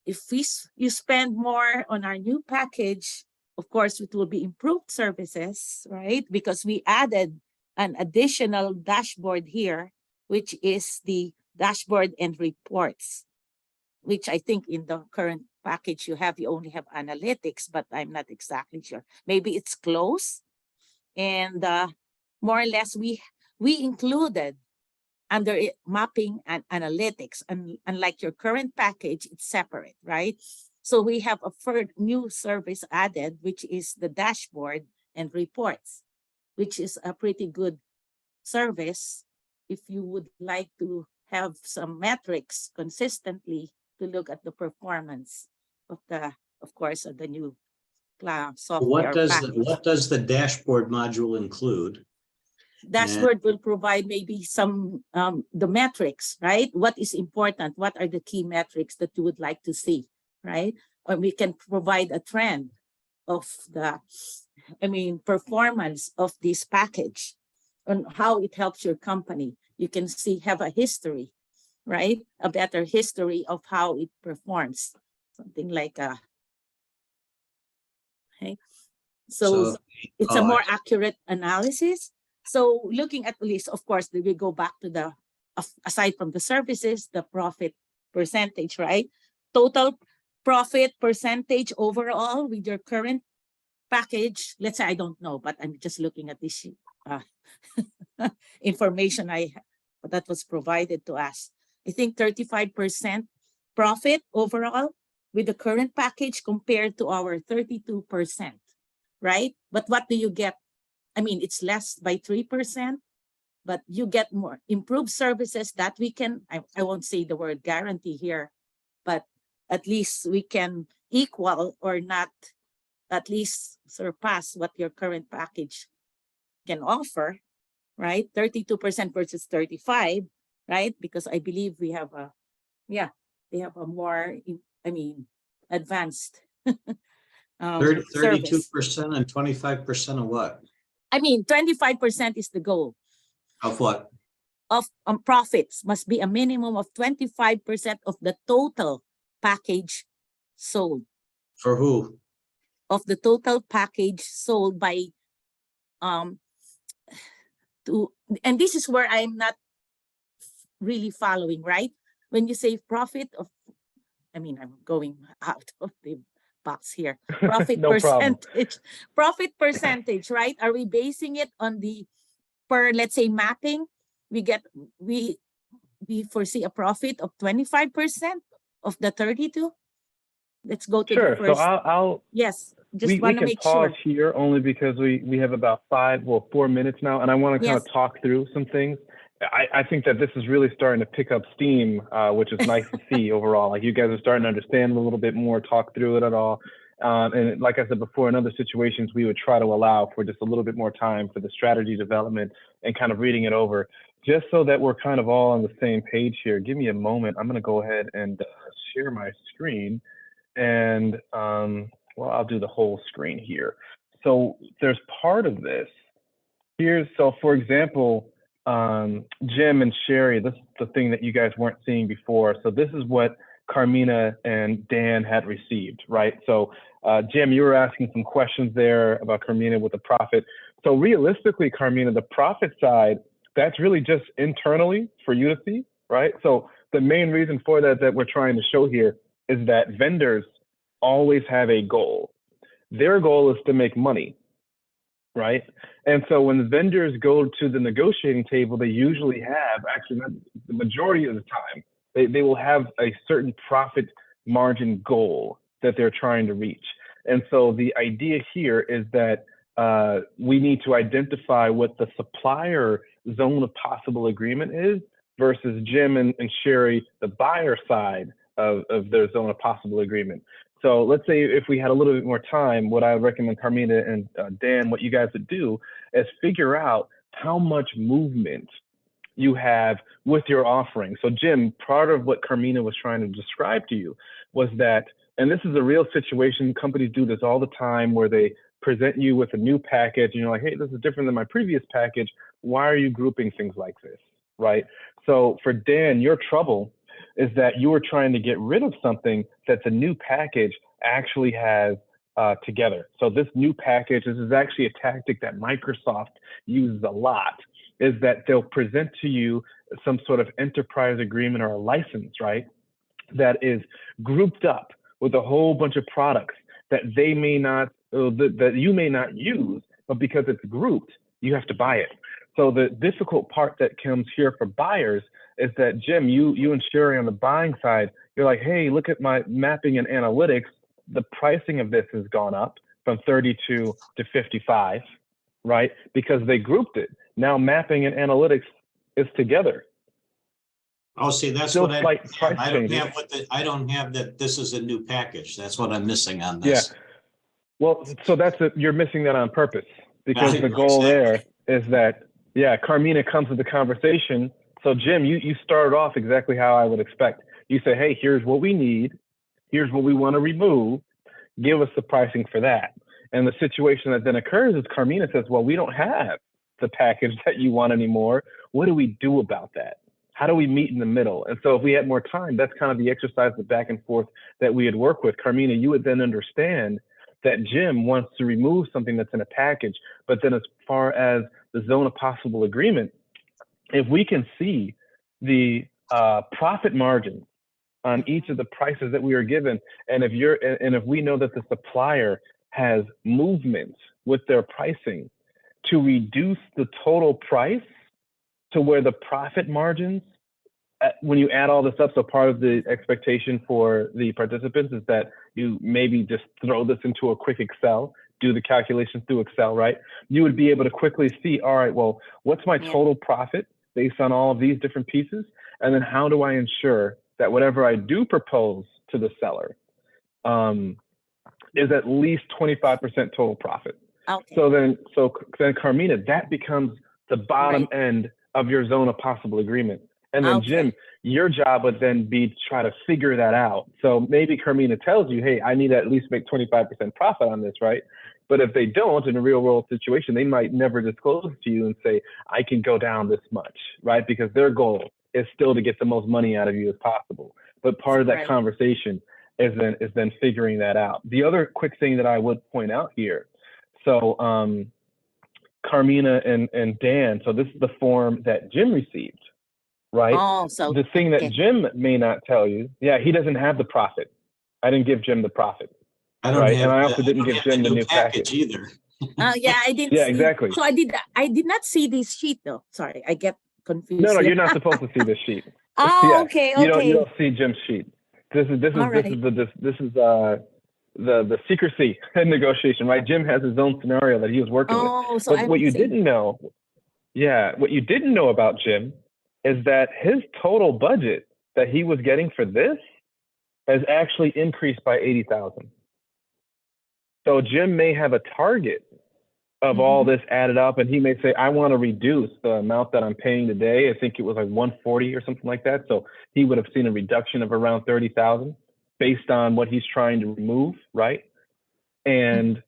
if you spend more on our new package, of course, it will be improved services, right? Because we added an additional dashboard here, which is the dashboard and reports, which I think in the current package you only have analytics, but I'm not exactly sure. Maybe it's close. And more or less, we included under mapping and analytics, and unlike your current package, it's separate, right? So we have a new service added, which is the dashboard and reports, which is a pretty good service if you would like to have some metrics consistently to look at the performance of the new software package. What does the dashboard module include? Dashboard will provide maybe some the metrics, right? What is important? What are the key metrics that you would like to see, right? Or we can provide a trend of the, performance of this package on how it helps your company. You can have a history, right? A better history of how it performs. Something like okay. So it's a more accurate analysis. So looking at the list, of course, we go back to aside from the services, the profit percentage, right? Total profit percentage overall with your current package. Let's say I don't know, but I'm just looking at this information that was provided to us. I think 35% profit overall with the current package compared to our 32%, right? But what do you get? It's less by 3%, but you get more improved services that we can, I won't say the word guarantee here, but at least we can equal or not, at least surpass what your current package can offer, right? 32% versus 35, right? Because I believe we have they have a more, advanced 32% and 25% of what? 25% is the goal. Of what? Of profits must be a minimum of 25% of the total package sold. For who? Of the total package sold by and this is where I'm not really following, right? When you say profit of, I'm going out of the box here. Profit No problem. percentage. Profit percentage, right? Are we basing it on the let's say mapping? We foresee a profit of 25% of the 32. Let's go to the first. So I'll yes, just want to make sure. We can pause here only because we have about 4 minutes now, and I want to kind of talk through some things. I think that this is really starting to pick up steam, which is nice to see overall. Like, you guys are starting to understand a little bit more, talk through it at all. And like I said before, in other situations, we would try to allow for just a little bit more time for the strategy development and kind of reading it over, just so that we're kind of all on the same page here. Give me a moment. I'm going to go ahead and share my screen. And I'll do the whole screen here. So there's part of this here. So for example, Jim and Sherry, this is the thing that you guys weren't seeing before. So this is what Carmina and Dan had received, right? So Jim, you were asking some questions there about Carmina with the profit. So realistically, Carmina, the profit side, that's really just internally for you to see, right? So the main reason for that we're trying to show here is that vendors always have a goal. Their goal is to make money, right? And so when the vendors go to the negotiating table, they usually have, actually the majority of the time, they will have a certain profit margin goal that they're trying to reach. And so the idea here is that we need to identify what the supplier zone of possible agreement is versus Jim and Sherry, the buyer side of their zone of possible agreement. So let's say if we had a little bit more time, what I would recommend, Carmina and Dan, what you guys would do is figure out how much movement you have with your offering. So Jim, part of what Carmina was trying to describe to you was that And this is a real situation. Companies do this all the time where they present you with a new package and you're like, hey, this is different than my previous package. Why are you grouping things like this, right? So for Dan, your trouble is that you were trying to get rid of something that the new package actually has together. So this new package, this is actually a tactic that Microsoft uses a lot, is that they'll present to you some sort of enterprise agreement or a license, right? That is grouped up with a whole bunch of products that they may not, that you may not use, but because it's grouped, you have to buy it. So the difficult part that comes here for buyers is that, Jim, you and Sherry on the buying side, you're like, hey, look at my mapping and analytics. The pricing of this has gone up from 32 to 55, right? Because they grouped it. Now mapping and analytics is together. Oh, see, that's Still what slight price I don't changes. have I don't have that. This is a new package. That's what I'm missing on this. Yeah. Well, so you're missing that on purpose, because the goal Exactly. there is that, yeah, Carmina comes to the conversation. So Jim, you started off exactly how I would expect. You say, hey, here's what we need. Here's what we want to remove. Give us the pricing for that. And the situation that then occurs is Carmina says, well, we don't have the package that you want anymore. What do we do about that? How do we meet in the middle? And so if we had more time, that's kind of the exercise, the back and forth that we would work with. Carmina, you would then understand that Jim wants to remove something that's in a package, but then as far as the zone of possible agreement, if we can see the profit margin on each of the prices that we are given, and if we know that the supplier has movement with their pricing to reduce the total price to where the profit margins, when you add all this up, so part of the expectation for the participants is that you maybe just throw this into a quick Excel, do the calculations through Excel, right? You would be able to quickly see, all right, well, what's my total profit based on all of these different pieces? And then how do I ensure that whatever I do propose to the seller is at least 25% total profit? Okay. So then Carmina, that becomes the bottom end of your zone of possible agreement. And then Jim, your job would then be to try to figure that out. So maybe Carmina tells you, hey, I need to at least make 25% profit on this, right? But if they don't, in a real world situation, they might never disclose to you and say, I can go down this much, right? Because their goal is still to get the most money out of you as possible. But part of that conversation is then figuring that out. The other quick thing that I would point out here, so Carmina and Dan, so this is the form that Jim received, right? Oh, so the thing that Jim may not tell you, yeah, he doesn't have the profit. I didn't give Jim the profit. I don't have, and I also didn't give Jim the new package either. Yeah, I didn't. Yeah, see. exactly. So I did not see this sheet though. Sorry, I get confused. No, here. you're not supposed to see this sheet. Oh, Yeah, okay, you okay. don't see Jim's sheet. This is the secrecy in negotiation, right? Jim has his own scenario that he was working with. So But what you didn't know, what you didn't know about Jim is that his total budget that he was getting for this has actually increased by 80,000. So Jim may have a target of all this added up, and he may say, I want to reduce the amount that I'm paying today. I think it was like 140 or something like that. So he would have seen a reduction of around 30,000 based on what he's trying to remove, right? And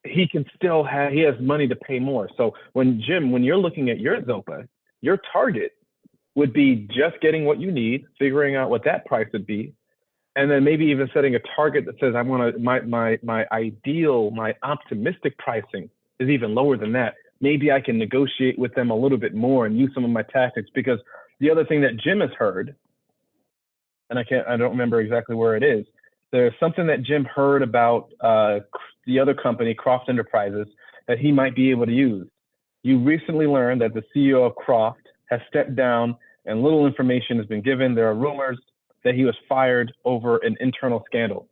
he can still he has money to pay more. So when you're looking at your ZOPA, your target would be just getting what you need, figuring out what that price would be, and then maybe even setting a target that says, I want to, my ideal, my optimistic pricing is even lower than that. Maybe I can negotiate with them a little bit more and use some of my tactics, because the other thing that Jim has heard, and I don't remember exactly where it is, there's something that Jim heard about the other company, Croft Enterprises, that he might be able to use. You recently learned that the CEO of Croft has stepped down and little information has been given. There are rumors that he was fired over an internal scandal,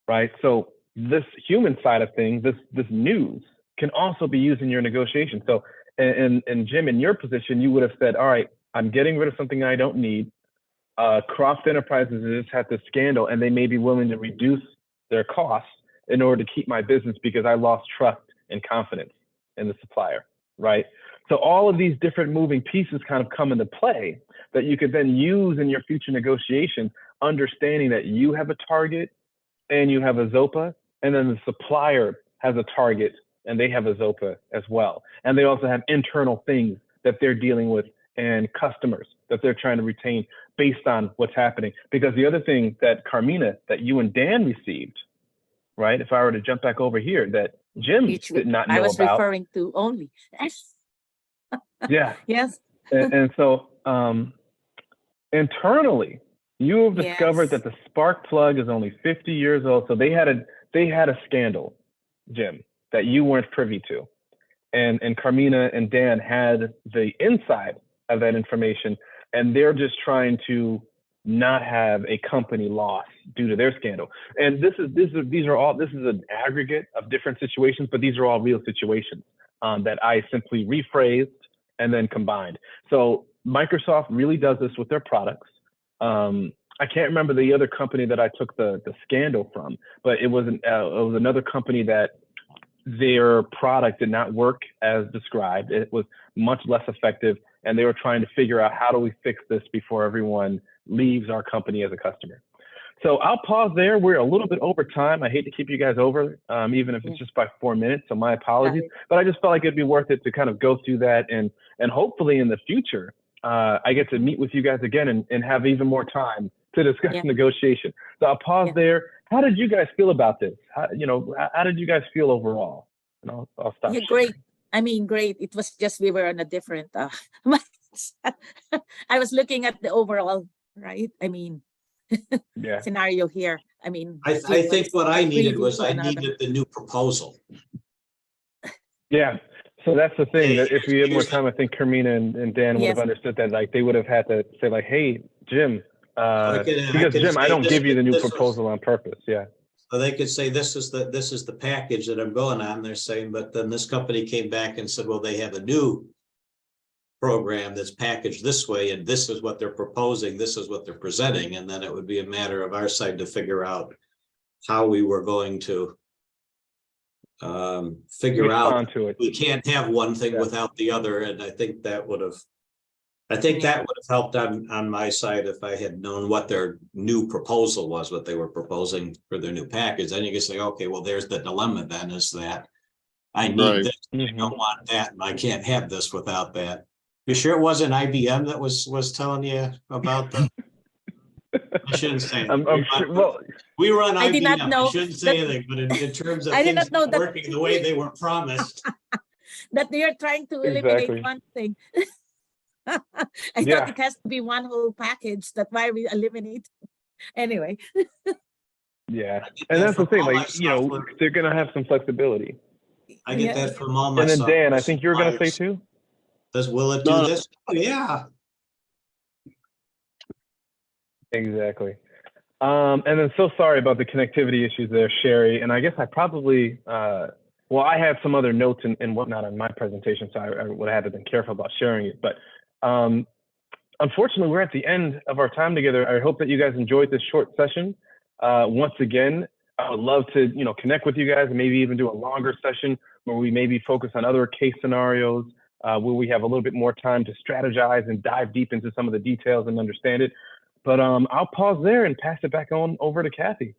right? So this human side of things, this news can also be used in your negotiation. So, and Jim, in your position, you would have said, all right, I'm getting rid of something I don't need. Croft Enterprises just had this scandal, and they may be willing to reduce their costs in order to keep my business because I lost trust and confidence in the supplier, right? So all of these different moving pieces kind of come into play that you could then use in your future negotiations, understanding that you have a target and you have a ZOPA, and then the supplier has a target and they have a ZOPA as well. And they also have internal things that they're dealing with and customers that they're trying to retain based on what's happening. Because the other thing that Carmina, that you and Dan received, right? If I were to jump back over here, that Jim Which did not I know was about. referring to only. Yeah. Yes. And so internally, you have discovered Yes. that the spark plug is only 50 years old. So they had a scandal, Jim, that you weren't privy to. And Carmina and Dan had the inside of that information, and they're just trying to not have a company loss due to their scandal. And this is an aggregate of different situations, but these are all real situations that I simply rephrased and then combined. So Microsoft really does this with their products. I can't remember the other company that I took the scandal from, but it was another company that their product did not work as described. It was much less effective, and they were trying to figure out, how do we fix this before everyone leaves our company as a customer. So I'll pause there. We're a little bit over time. I hate to keep you guys over, even if it's just by 4 minutes, so my apologies. But I just felt like it'd be worth it to kind of go through that, and hopefully in the future, I get to meet with you guys again and have even more time to discuss negotiation. So I'll pause there. How did you guys feel about this? How did you guys feel overall? And I'll stop. Yeah, great. I mean, great. It was just we were on a different. I was looking at the overall, right? I mean, scenario here. I mean, I think what I needed was I another. needed the new proposal. Yeah. So that's the thing, that if we had more Here's the- time, I think Carmina and Dan would have understood that. Like, they would have had to say, like, hey, Jim, because Jim, I don't give you the new proposal on purpose. Yeah. So they could say, this is the package that I'm going on. They're saying, but then this company came back and said, well, they have a new program that's packaged this way, and this is what they're proposing, this is what they're presenting. And then it would be a matter of our side to figure out how we were going to figure Respond out to it. We can't have one thing without the other. And I think that would have helped on my side if I had known what their new proposal was, what they were proposing for their new package. Then you can say, okay, well, there's the dilemma then, is that I need this, I don't want that, and I can't have this without that. You sure it wasn't IBM that was telling you about the? I shouldn't say it. I'm sure, well, we run IBM. I did not know I shouldn't say anything, but in terms of I did things not know not working the way they were promised. that they are trying to eliminate one thing. I thought it has to be one whole package. That's why we eliminate. Anyway. Yeah, and that's the thing. Like, they're gonna have some flexibility. I get that from all my. And then Dan, I think you're gonna say too. Will it do this? Oh, yeah. Exactly. And then so sorry about the connectivity issues there, Sherry. And I guess I probably, I had some other notes and whatnot on my presentation, so I would have to been careful about sharing it. But unfortunately, we're at the end of our time together. I hope that you guys enjoyed this short session. Once again, I would love to, connect with you guys and maybe even do a longer session where we maybe focus on other case scenarios, where we have a little bit more time to strategize and dive deep into some of the details and understand it. But I'll pause there and pass it back on over to Kathy.